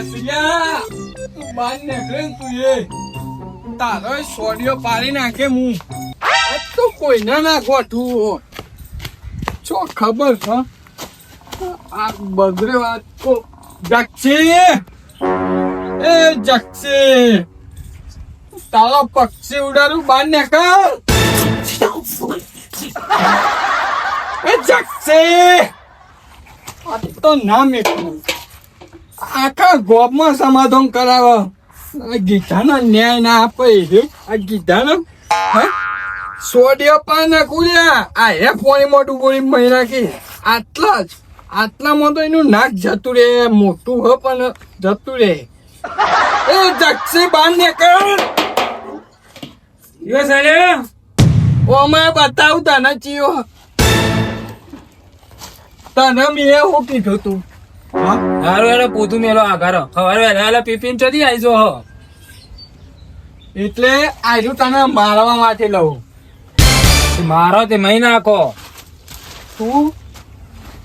વસિયા તું બહાર નીકળે ને તું એ તારો સોડિયો પાડી નાખે હું તો કોઈને ના ગોઠવું છો ખબર છે આ બગડે વાત તો જક્ષી એ જક્ષી તારો પક્ષી ઉડાડું બહાર નીકળ એ જક્ષી આ તો નામ એટલું આખા ગોપમાં સમાધાન કરાવો આ ગીતાનો ન્યાય ના આપે આ ગીતાનો સોડિયો પાન કુલ્યા આ હે પોણી મોટું ગોળી મહી રાખી આટલામાં તો એનું નાક જતું રે મોટું હો પણ જતું રે એ જક્ષી બાર ને કર યો સાલે ઓમાં બતાવ તને ચિયો તને મેં હું કીધું તું હારું એને પોતું મેલો આઘારો હવારે વહેલા પીપીન ચોથી આવીજો હો એટલે આજુ તને મારવા માટે લઉં મારો તે મહી નાખો તું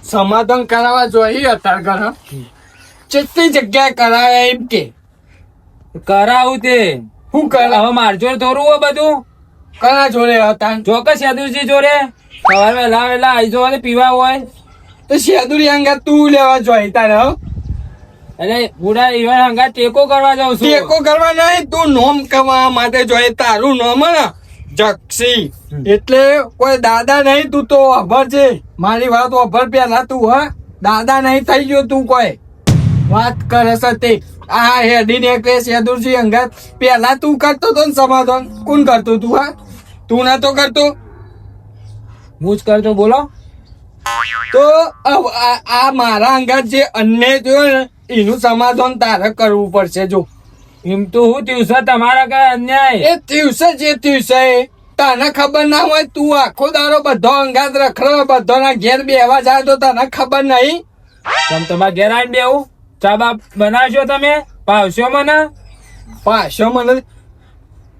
સમાધાન કરાવવા જોઈએ અત્યારે ઘર કેટલી જગ્યાએ કરાવે એમ કે કરાવું તે હું કરાવ હવે માર જોડે થોડું હો બધું કના જોડે હતા ચોક્કસ યાદુરજી જોડે સવારે વહેલા આવીજો પીવા હોય તો શેદુરી અંગા તું લેવા જોઈએ તારે એટલે બુડા ઈવન હંગા ટેકો કરવા જાઉં છું ટેકો કરવા નહીં તું નોમ કરવા માટે જોઈએ તારું નોમ ને જક્ષી એટલે કોઈ દાદા નહીં તું તો અભર છે મારી વાત અભર પેલા તું હા દાદા નહીં થઈ ગયો તું કોઈ વાત કરે છે તે આ હેડી ને કે શેદુરજી અંગા પેલા તું કરતો તો ને સમાધાન કોણ કરતું તું હા તું ના તો કરતો હું જ કરતો બોલો તો આ મારા અંગાત જે અન્ય જોયો ને એનું સમાધાન તારે કરવું પડશે જો એમ તો હું દિવસે તમારા કઈ અન્યાય એ દિવસે જે દિવસે તને ખબર ના હોય તું આખો દારો બધો અંગાત રખડો બધો ના ઘેર બેવા જાય તો તને ખબર નહીં તમે તમારા ઘેર આવીને બેવું ચા બા બનાવશો તમે પાવશો મને પાછો મને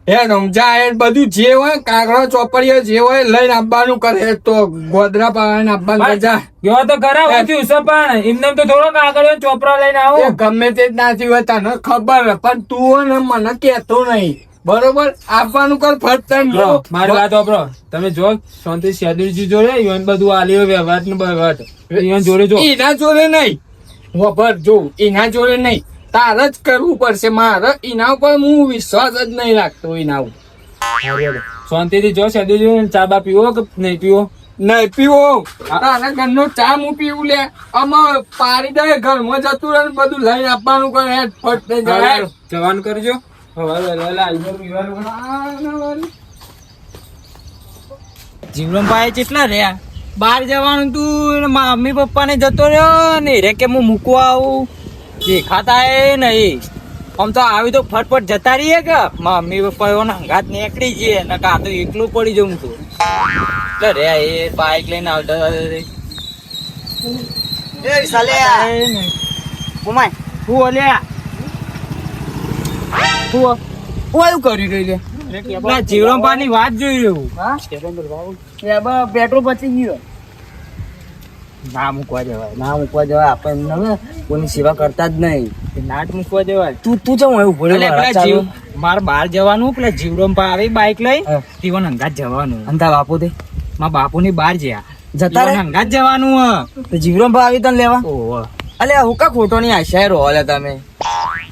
હે રમજા બધું જે હોય કાગડો ચોપડીઓ જે હોય લઈને આપવાનું કરે તો ગોદરા પાવાને આપવાનું જા ગયો તો ખરા હું દિવસે પણ એમને તો થોડો કાગળ ચોપડા લઈને એ આવો ગમે તે જ નાથી હોય તને ખબર પણ તું ને મને કેતો નહીં બરોબર આપવાનું કર ફટ મારી વાત વાપરો તમે જો શાંતિ શેદુરજી જોડે ઈવન બધું આલ્યો વ્યવહાર નું વ્યવહાર ઈવન જોડે જો એના જોડે નહીં વભર જો એના જોડે નહીં તારે જ કરવું પડશે મારે એના ઉપર હું વિશ્વાસ જ નહીં રાખતો એના ઉપર શાંતિથી જો શેદુરજી ચા બા પીવો કે નહીં પીવો નહીં પીવો તારા ઘરનો ચા હું પીવું લે આમાં પાડી દે ઘરમાં જતું રહે ને બધું લઈને આપવાનું કરે ફટ જાય જવાનું કરજો જીવન ભાઈ કેટલા રહ્યા બહાર જવાનું તું મમ્મી પપ્પા ને જતો રહ્યો ને રે કે હું મૂકવા આવું દેખાતા એ નહીં આમ તો આવી તો ફટફટ જતા રહીએ કે મમ્મી પપ્પા એવો હંગાત નીકળી જઈએ ને કાં તો એકલું પડી જવું તું એટલે રે એ બાઈક લઈને આવતા હું ઓલ્યા જીવનપા ની વાત જોઈ રહ્યું પેટ્રોલ પચી ગયો ના મૂકવા જવાય આપણે કોઈની સેવા કરતા જ નહીં નાટ મૂકવા જવાય તું ચમ એવું મારે બહાર જવાનું પેલા જીવરમપા આવી બાઈક લઈ તેવન હંગાત જવાનું અંતા બાપુ તે મારા બાપુ ની બહાર જતા હંગાત જવાનું જીવરમપા આવી તને લેવા ઓહ અલે હું કા ખોટો ની આશાએ રહો તમે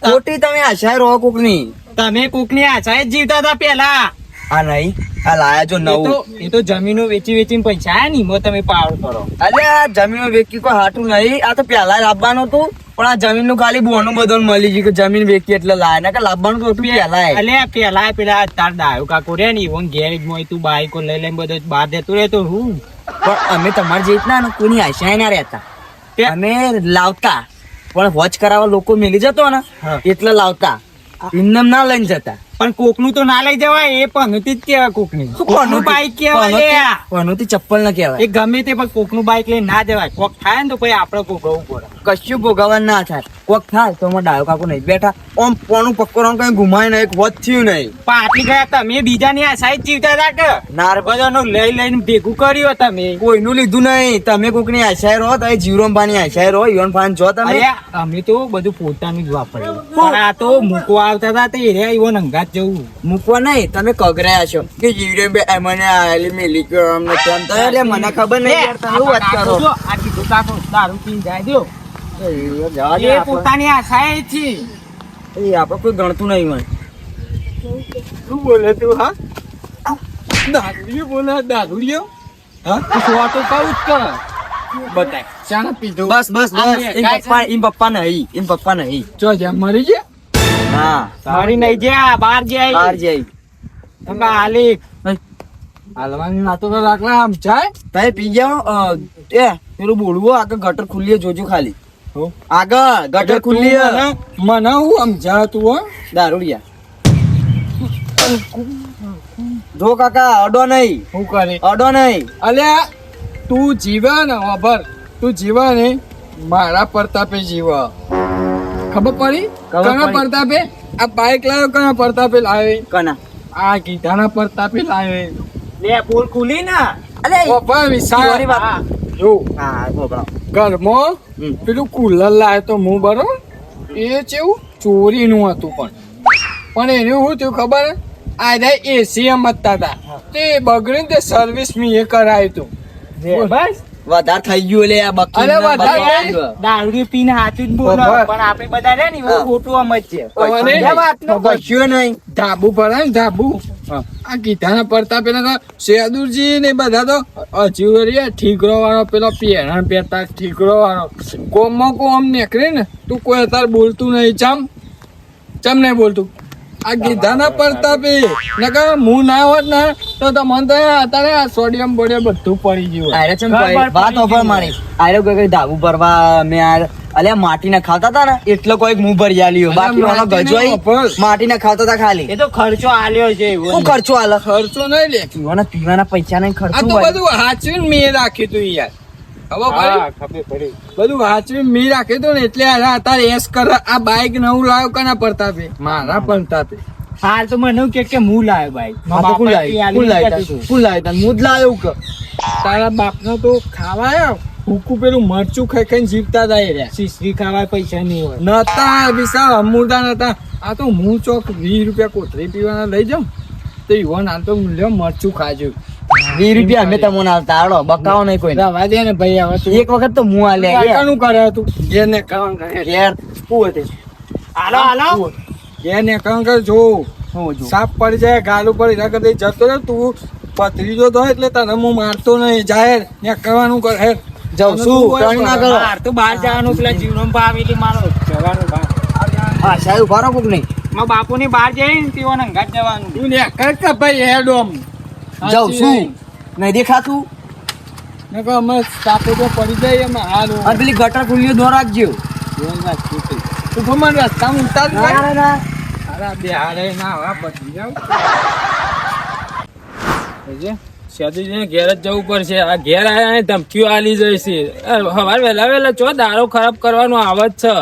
ખોટી તમે આશાએ રહો કોક ની તમે કોક ની આશાએ જીવતા હતા પેલા આ નહીં આ લાયા જો નવું એ તો જમીનો વેચીને પૈસા આયા ની તમે પાવર કરો અરે આ જમીનો વેચી કોઈ હાટું નહીં આ તો પેલા લાવવાનું હતું પણ આ જમીન નું ખાલી બોનું બધું મળી ગયું કે જમીન વેચી એટલે લાયા ને કે લાવવાનું તો પેલા પેલા તાર ડાયો કાકો રે ને એવો ગેરેજ માં તું બાઈકો લઈ લઈને બધો બહાર દેતું રહેતો હું પણ અમે તમારી જેટલા કોઈની આશા ના રહેતા અમે લાવતા પણ વોચ કરાવવા લોકો મિલી જતો ને એટલે લાવતા ઇન્નમ ના લઈને જતા પણ કોકનું તો ના લઈ જવાય, એ પનોતી જ કેવાય કોકની. કોકનું બાઈક કેવાય, પનોતી ચપ્પલ ના કેવાય. એ ગમે તે પણ કોકનું બાઈક લઈને ના જવાય. કોક થાય ને તો પછી આપણે ભોગવવું પડે. કશું ભોગવવાનું ના થાય. કોક થાય તો અમારે ડાયો કાકુ નહીં બેઠા, આમ પોણું પકડવાનું કઈ ઘુમાય નહીં, એક વધ થયું નહીં. પણ આટલી ગયા તમે બીજાની આ સાઈડ જીવતા હતા કે નારબજાનું લઈ લઈને ભેગું કર્યું તમે? કોઈનું લીધું નહીં. તમે કોકની આશાય રહો તો જીવરમભાની આશાય રહો, ઈવન ફાન જો તમે. અમે તો બધું પોતાનું જ વાપર્યું, પણ આ તો મૂકવા આવતા હતા તો એ ઈવન અંગાત જવું. મૂકવા નહીં, તમે કગરાયા છો કે જીવરે મને આયેલી મેલી કે અમને તેમ તો. એટલે મને ખબર નહીં તમે વાત કરો. આ કીધું કાકો દારૂ પીને જાય દો, એ પોતાની આશાએ છે. એ આપણે કોઈ ગણતું નહીં હોય. શું બોલે તું? હા, દારૂડિયો બોલે? દારૂડિયો? હા, તું સો તો કહું જ કર. બતાય શાના પીધું? બસ બસ બસ. એમ પપ્પા નહીં, એમ પપ્પા નહીં. જો જ્યાં મરી ગયા. હા, મારી નહીં જ્યાં બહાર જાય, બહાર જાય. તમે હાલી હાલવાની વાતો તો રાખલા. આમ જાય તમે પી જાઓ. એ પેલું બોલવું આગળ ગટર ખુલ્લી જોજો ખાલી. આગળ ગટર ખુલ્લી. મને હું સમજા તું? હો દારૂડિયા જો કાકા, અડો નહીં. શું કરે? અડો નહીં. અલ્યા તું જીવે ને ખબર, તું જીવે ને મારા પ્રતાપે જીવે. ખબર પડી? કના પ્રતાપે આ બાઈક લાવ્યો? કના પ્રતાપે લાવે? કના? આ ગીધાના પ્રતાપે લાવે. લે પોલ ખુલી ના. અલે બાપા વિશાળ વાત જો. હા બોબડા ઘરમાં પેલું કુલર લાવ્યો તો હું, બરોબર? એ કેવું ચોરીનું હતું, પણ એને શું થયું ખબર? આ એસી સમજતા હતા તે બગડ્યું, તે સર્વિસ મેં એ કરાયું હતું. બસ વધારે થઈ ગયું. લે આ બકી અરે વધારે દારૂ પીને હાથું જ બોલો, પણ આપણે બધા રે ને ખોટું આમ જ છે. કશું નહીં. ધાબુ ભરાય ને ધાબુ. આ ગીતાના પ્રતાપે શેદુરજી ને બધા તો હજુ ઠીકરો વાળો પેલો પહેરણ પહેરતા ઠીકરો વાળો કોમમાં કોમ નીકળે ને. તું કોઈ અત્યારે બોલતું નહીં. ચમ નહીં બોલતું? આ ગીધાના પ્રતાપે નકર હું ના હોત ને તો તમને તો અત્યારે સોડિયમ બોડિયમ બધું પડી ગયું. આરે ચમ વાત ઓફર મારી. આરે કોઈ ધાબુ ભરવા મેં અલ્યા માટી ના ખાતા હતા ને એટલો કોઈ મું ભરી આલ્યો. બાકી ઓનો ગજવાઈ માટી ના ખાતા હતા ખાલી. એ તો ખર્ચો આલ્યો છે. શું ખર્ચો આલે? ખર્ચો નહીં લે, પીવાના પૈસા નહીં આ ખર્ચો. તો બધું હાચવીને મેં રાખ્યું તું યાર. ખબર પડી? બધું હાચવીને મેં રાખ્યું તું ને એટલે અત્યારે એસ કર. આ બાઈક નવું લાવ્યો કના પ્રતાપે? મારા પ્રતાપે. હાલ તો મને કે હું લાવ્યો બાઈક. તારા બાપનો તો ખાવાય ભૂકું પેલું મરચું ખાઈ ખાઈને જીવતા જાય રહ્યા. શીશરી ખાવા પૈસા નહીં હોય. નતા વિશાળ અમૂર્તા નતા. આ તો હું ચોક 20 રૂપિયા કોથળી પીવાના લઈ જાઉં તો યુવાન આ તો લ્યો મરચું ખાજો. 20 રૂપિયા અમે તમને આવતા આવડો બકાવો નહીં કોઈ. રવા દે ને ભાઈ. હવે એક વખત તો હું આલ્યા કાકાનું કરે હતું ઘેર ને કામ કરે યાર. શું હતું? હાલો ઘેર ને કામ કરે. જો સાપ પડી જાય, ગાલું પડી જાય કદી જતો રહે. તું પથરીજો તો એટલે તને હું મારતો નહીં. જાહેર ને કરવાનું કર. હેર જાઉં છું. ના કરો તો બહાર જવાનું પેલા જીવનો આવેલી મારો જવાનું બહાર. હા સાહેબ ઉભા રહો કોક નહીં. મારા બાપુ ની બહાર જાય ને તેઓને અંગાત જવાનું. તું ને કર કે ભાઈ હેડોમ જાઉં છું. નહીં દેખાતું ને કે અમે સાપો તો પડી જાય એમાં હારું. અને પેલી ગટર ખુલ્લી દો રાખજો. તું તો મને રસ્તામાં ઉતાર દે. ના ના અરે બે હારે ના હવે પતી જાવ. સેદુજીને ઘેર જ જવું પડશે. આ ઘેર આયા ધમકીઓ આલી જાય છે. સવાર વહેલા વહેલા ચો દારો ખરાબ કરવાનો આવત છે.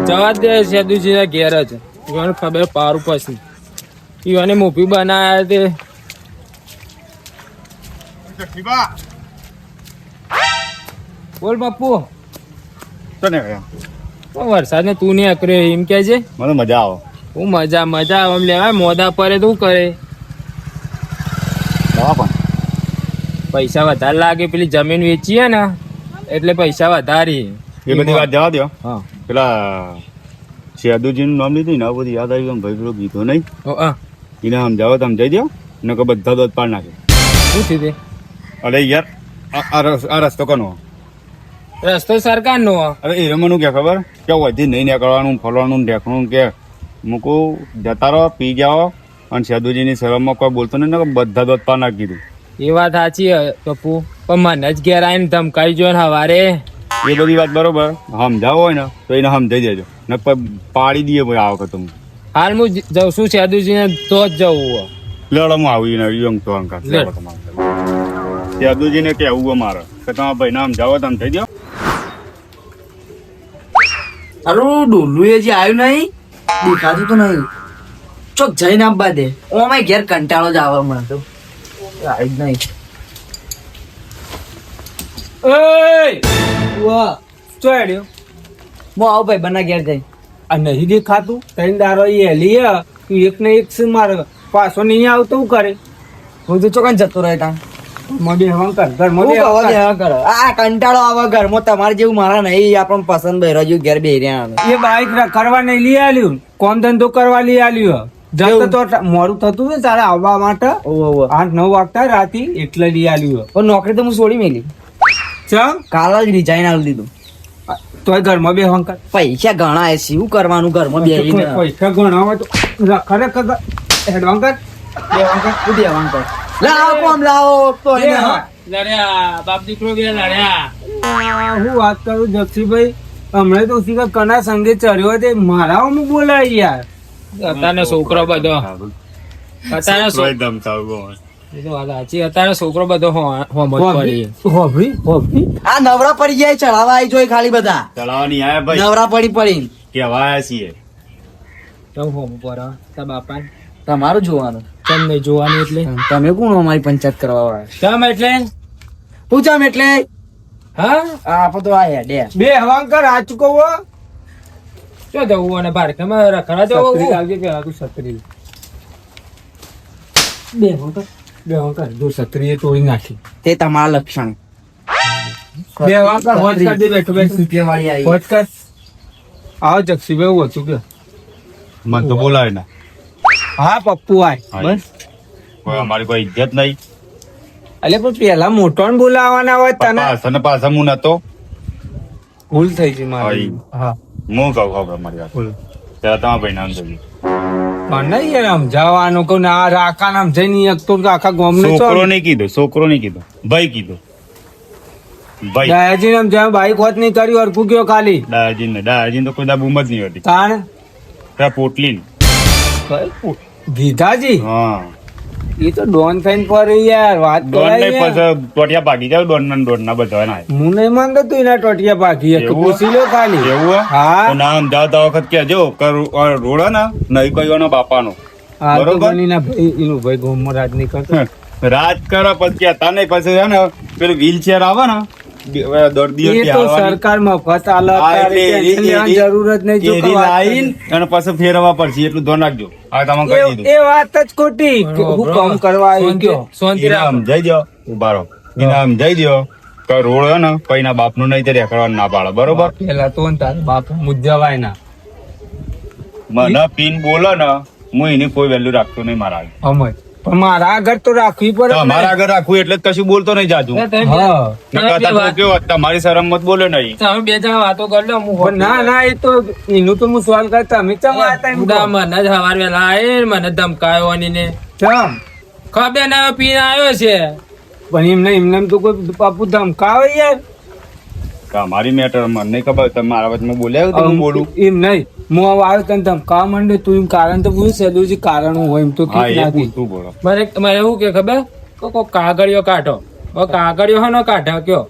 જવા દે સેદુજી ઘેર જ. એને ખબર પારું પછી એને મૂવી બનાયા તે. બોલ બાપુ. વરસાદ ને તું નહીં અકરે એમ કે છે. મને મજા આવે. હું મજા આવે એમ લેવાય. મોદા પરે તું કરે પૈસા વધારે લાગે. પેલી જમીન વેચીએ ને એટલે પૈસા વધારે. એ બધી વાત જવા દો. હા પેલા સેદુજી નું નામ લીધું ને આ બધી યાદ આવી. ભાઈ પેલો કીધો નહીં એને સમજાવો તો સમજાઈ દો ને કે બધા દોધ પાડ નાખે. શું થયું? અરે યાર આ રસ્તો કોનો? રસ્તો સરકાર નો. અરે એ રમવાનું કે ખબર કે વધી નહીં નીકળવાનું ફરવાનું ઢેકણું કે મૂકું જતા રહો પી જાઓ. અને સેદુજી ની સેવામાં કોઈ બોલતો નહીં ને બધા દોધ પાડ નાખી દીધું. એ વાત સાચી પપ્પુ, પણ મને જ ઘેર આવીને ધમકાઈ જો ને હવારે. એ બધી વાત બરોબર સમજાવો હોય ને તો એને સમજાઈ દેજો ને પાડી દઈએ ભાઈ આ વખત. હાલ હું જઉં છું સેદુજીને તો જ જવું લેવડો હું આવીને યંગ તો અંકા લે. યાદુજીને કેવું હોય મારે કે તમારા ભાઈને આમ જાઓ તમે થઈ જાઓ. અરે ડોલું એ જે આવ્યું નહીં દેખાતું તો નહીં ચોક જઈને આપવા દે ઓમાં ઘેર કંટાળો જ આવે મને તો આવ્યું જ નહીં વાહ ચોડ્યો હું આવું ભાઈ બના ઘેર જઈ આ નહીં દેખાતું ત્રણ દારો એ હેલી તું એક ને એક છે મારે પાછો નહીં આવતો શું કરે હું તો ચોકન જતો રહે તાં મોડી હવા કર ઘરમાં હું બેહવા કહવા કર. દેવા કરો આ કંટાળો આવે ઘરમાં તમારે જેવું મારા નહીં આપણને પસંદ બહેરા જેવું ઘેર બેહી રહ્યા અમે એ બાઈક કરવા નહીં લઈ આલ્યું કોમ ધંધો કરવા લઈ આલ્યું જતો તો મોડું થતું ને તારે આવવા માટે ઓવો ઓવો 8-9 વાગતા રાતી એટલે લઈ આલ્યું પણ નોકરી તો હું છોડી મેલી ચમ કાલ જ રિઝાઇન આલી દીધું તોય ઘરમાં બેહવા કર પૈસા ઘણા હે શું કરવાનું ઘરમાં બેહીને પૈસા ઘણા હોય તો ખરેખર હેડવા કર બેહવા કર શું દેવાનું કર લાવો કોમ લાવો તો એને લડ્યા બાપ દીકરો બે લડ્યા હું વાત કરું જક્ષીભાઈ હમણાં તો શીખર કના સંગે ચડ્યો તે મારા હું બોલાય યાર અત્યારનો છોકરો બધો અત્યારનો તોય ધમકાવું હોય. અત્યારે છોકરો બધો હોભી આ નવરા પડી જાય ચડાવવા આવી જોઈ ખાલી બધા ચલાવવાની આયા ભાઈ નવરા પડી કેવા આયા છીએ બાપા તમારું જોવાનું ચમ નહીં જોવાનું એટલે તમે કોણ અમારી પંચાયત કરવા વાળા ચમ એટલે પૂછામ એટલે હા આપો તો આ હેડે બે હવાંકર આ ચૂકવો શું જવું અને ભારતમાં રખડા જવું આવજે પેલા તું છત્રી બે હવાંકર જો છત્રીએ તોડી નાખી તે તમારા લક્ષણ બે હવાંકર હોજ કરી દે બેઠો બેઠો રૂપિયા વાળી આવી હોજ કર આવો જક્ષીભાઈ હું હતું કે મને તો બોલાય ના હા પપ્પુ આય બસ કોઈ અમારી કોઈ ઇજ્જત નહીં. એટલે પણ પેલા મોટો ને બોલાવાના હોય તને પાછા ને પાછા હું નતો ભૂલ થઈ ગઈ મારી હા હું કહું ખબર મારી વાત બોલ ત્યાં તમારા ભાઈ નામ જોયું પણ નહીં યાર સમજાવવાનું કહું આ રાકા નામ જઈને એક તો આખા ગામ ને છોકરો નહીં કીધું ભાઈ કીધું ભાઈ દયાજી નામ જ્યાં બાઈક હોત નહીં કર્યું અરખું ગયો ખાલી ડાયાજીને તો કોઈ દા બૂમ જ નહીં હતી તાણ ત્યાં પોટલી ગીધાજી હા એ તો ડોન થઈને ફરે યાર વાત દોડ કરાય નહીં યાર. પછી ટોટિયા પાકી જાવ દોડ ના બધા ના હું નહીં માંગતો તું એના ટોટિયા પાકી એક એવું? પૂછી લો ખાલી એવું હે? હા તો નામ જાતા વખત કેજો રોડ ને નહીં કયો બાપાનો આ તો બરોબર? બનીના ભાઈ એનું ભાઈ ગોમમાં રાજ નહીં કરતો રાજ કરો પછી કેતા નહીં પછી છે ને પેલું વ્હીલચેર આવે ને દર્દીઓ એ તો સરકાર મફત આલે હા, અત્યારે એટલે ટેન્શન લેવાની જરૂર જ નહીં જો કે વાત લાઈન અને પછી ફેરવવા પડશે એટલું ધ્યાન રાખજો હવે તમે કહી એ- એ વાત જ ખોટી કે હું કામ કરવા આવ્યો કયો દીધું સમજાઈ દો ઉભા રહો એને સમજાઈ દો કે રોડ હે ને કઈ ના બાપ નું નહીં તે રેકડવાનું ના પાડે બરોબર પેલા તો ને તારા બાપ મુદ્દાવાય ના મને પીન બોલો ને હું એની કોઈ વેલ્યુ રાખતો નહીં મારા આગળ. સમજ પણ મારા આગળ તો રાખવી પડે ને. તમારા આગળ રાખવું એટલે જ કશું બોલતો નહીં જાજુ હા નકર તો કેવો તમારી શરમ મત બોલે નહીં તમે બે જણા વાતો કરી લો હું ના ના એ તો એનું તો હું સવાલ કરતા તમે ચમ વાતા એમ કહો. મને જ હવાર વેલા આયે મને ધમકાયો અને ને ચમ ખબર ના પીને આવ્યો છે પણ એમને તો કોઈ બાપુ ધમકાવે યાર તમારી મેટર મને નહીં ખબર તમે મારા વચમાં બોલ્યા તો હું બોલું એમ નહીં હું હવે આવ્યો તને ધમકાવા માંડ્યો તું એમ કારણ તો પૂછ સેદુજી કારણ હોય એમ તો હા કીધું એ નથી પૂછતું બોલો મને મને એવું કે ખબર કોઈ કાગળિયો કાઢો હવે કાગળિયો હો ન કાઢો કયો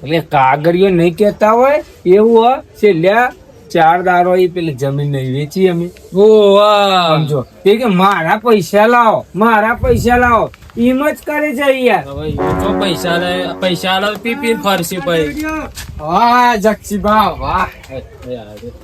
એટલે કાગળિયો નહીં કેતા હોય એવું હોય છેલ્લા 4 દારો એ પેલી જમીન નહીં વેચી અમે ઓ વાહ સમજો એ કે મારા પૈસા લાવો એમ જ કરે છે યાર હવે જો પૈસા લે પી પી ફરસી પછી વાહ જક્ષીભા વાહ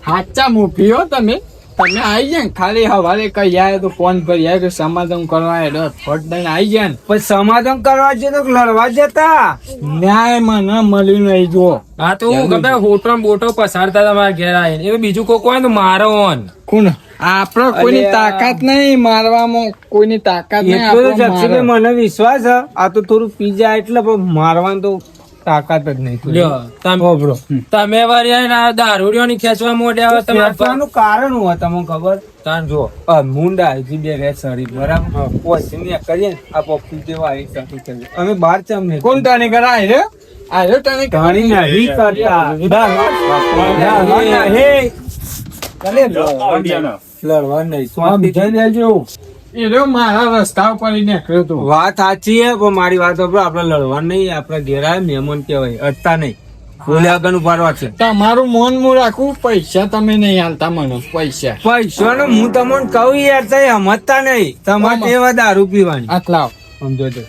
સાચા મૂફીઓ તમે આવી જાય ને ખાલી હવારે કઈ આવે તો ફોન કરી આવે કે સમાધાન કરવા હેડો ફટ દઈને આવી જાય ને પણ સમાધાન કરવા જતો કે લડવા જતા ન્યાય મને મળ્યું નહીં જો હા તો હું ખબર હોટો બોટો પસારતા તમારા ઘેર આવીને એ બીજું કોઈ હોય ને મારો ઓન કોણ આપડે કોઈની અલ્યા. તાકાત નહીં મારવામાં કોઈની તાકાત નહીં એટલો તો આપણો જક્ષીભાઈ મારે. મને વિશ્વાસ છે આ તો થોડું પી જાય એટલે પણ મારવાનું તો તાકાત જ નહીં લ્યો, હોભળો. તમે વારી આવીને આ દારૂડિયો ની ખેંચવા મોડ્યા હોય તમે ખેંચવાનું કારણ હોય તમને ખબર તાન જો મુંડા હજી બે રે સરી બરાબર પોસીને કરીએ ને આ પપ્પુ જેવા આવી શકે છે અમે બાર ચમ નહીં કોણ તને કરાય રે આયો તને ઘણી નહીં કરતા હે લડવા નહીં સમજાઈ દેજો એ રહ્યો મારા રસ્તા ઉપર નીકળ્યો તો વાત સાચી હે પણ મારી વાત સાંભળો, આપણે લડવા નહીં, આપણે ઘેર આવે મહેમાન કહેવાય, અડતા નહીં, બોલ્યા આગળ ઉભારવા છે. તમારું મોન હું રાખું, પૈસા તમે નહીં હાલતા મને પૈસા પૈસાનો હું તમને કહું યાર, તઈ સમજતા નહીં, તમારે એવા દારૂ પીવાની આટલા સમજો છો.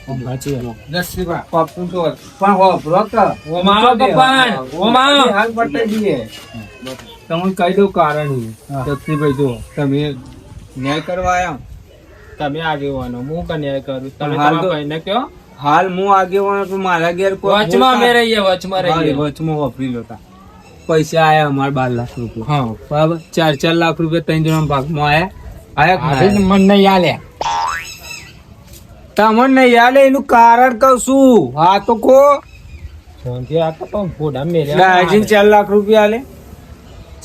દસરીભાઈ પાપું તો પણ વાપરો કે ઓમાં આવો કપાન, ઓમાં આવો. હાલ બતાવી દઈએ. તમને કહી દઉં કારણ જગદીશભાઈ, જો તમે ન્યાય કરવા આવ્યા, તમે આગેવાનો હું કન્યા કરું, તમે હાલ તો- તમારા ભાઈને કહો. હાલ હું આગેવાનો તો મારા ઘેર કોઈ વચમાં અમે રહીએ, વચમાં હા, રહીએ. વચમાં વાપરી લેતા. પૈસા આયા અમારે 12 લાખ રૂપિયા, હા બરાબર, 4 લાખ રૂપિયા 3 જણા ભાગમાં આયા કે ના મને નહીં હાલ્યા તમને નહીં આલે એનું કારણ કહું છું. હા તો કો ફોનથી આ તો પણ ફોડા મેલ્યા. ડાયજીન 4 લાખ રૂપિયા આલે,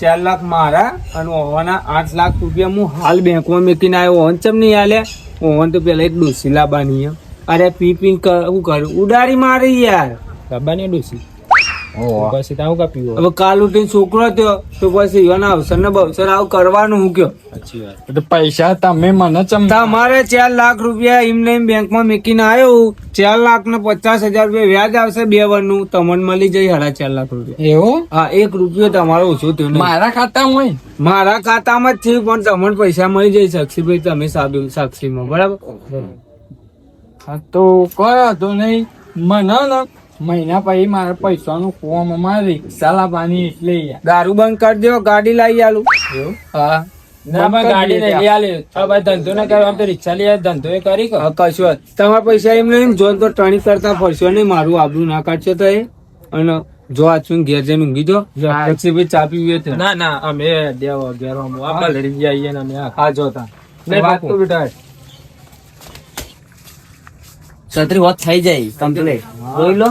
4 લાખ મારા અને ઓવાના 8 લાખ રૂપિયા હું હાલ બેંકમાં મેકીને આવ્યો. ઓન ચમ નહીં આલે, ઓવન તો પેલા એક ડોસી લાવવાની એમ. અરે પી પીને શું કર્યું, ઉડાડી મારી યાર. બાબાની ડોસી પછી તાવ કાપ્યું. હવે કાલ ઉઠીને છોકરો થયો તો પછી એના અવસર ને બવસર આવું કરવાનું હું કયો. સાચી વાત. તો પૈસા તમે મને ચમતા તમારે 4 લાખ રૂપિયા એમને એમ બેંકમાં મેકીને આવ્યો, 4 લાખ ને 50,000 રૂપિયા વ્યાજ આવશે 2 વર્ષનું, તમને મળી જાય 4.5 લાખ રૂપિયા. એવું હા, 1 રૂપિયો તમારો ઓછો થયો નહીં. મારા ખાતામાં હોય મારા ખાતામાં જ થયું પણ તમને પૈસા મળી જાય સાક્ષીભાઈ, તમે સાક્ષીમાં, બરાબર. હા તો કયો તો નહીં મને ને મહિના પછી મારા પૈસાનું કોમ અમારે રિક્ષા લાવવાની એટલે યાર. દારૂ બંધ કરી દો, ગાડી લાવી આલું. હા, ના ભાઈ ગાડી નહીં લઈ આલે. આ ભાઈ ધંધો ના કર્યો, આમ તો રિક્ષા લઈ આવે, ધંધો એ કરી કહો. હા, કશું વાત. તમારા પૈસા એમ નહીં, જો તો ટણી કરતા ફરશો નહીં, મારું આબરૂ ના કાઢશો તો એ. અને જો આ છું ઘેર જઈને ઊંઘી જો, સાક્ષીભાઈ ચા પીવી છે. ના ના અમે દેવ અગિયાર આપણે લડી આવીએ ને અમે આ. હા, જોતા નહીં વાત બાપુ. તો બેટા છત્રી વાત થઈ જાય કમ્પ્લીટ જોઈ લો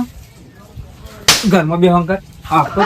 ઘરમાં બે હંકાર. હા, તો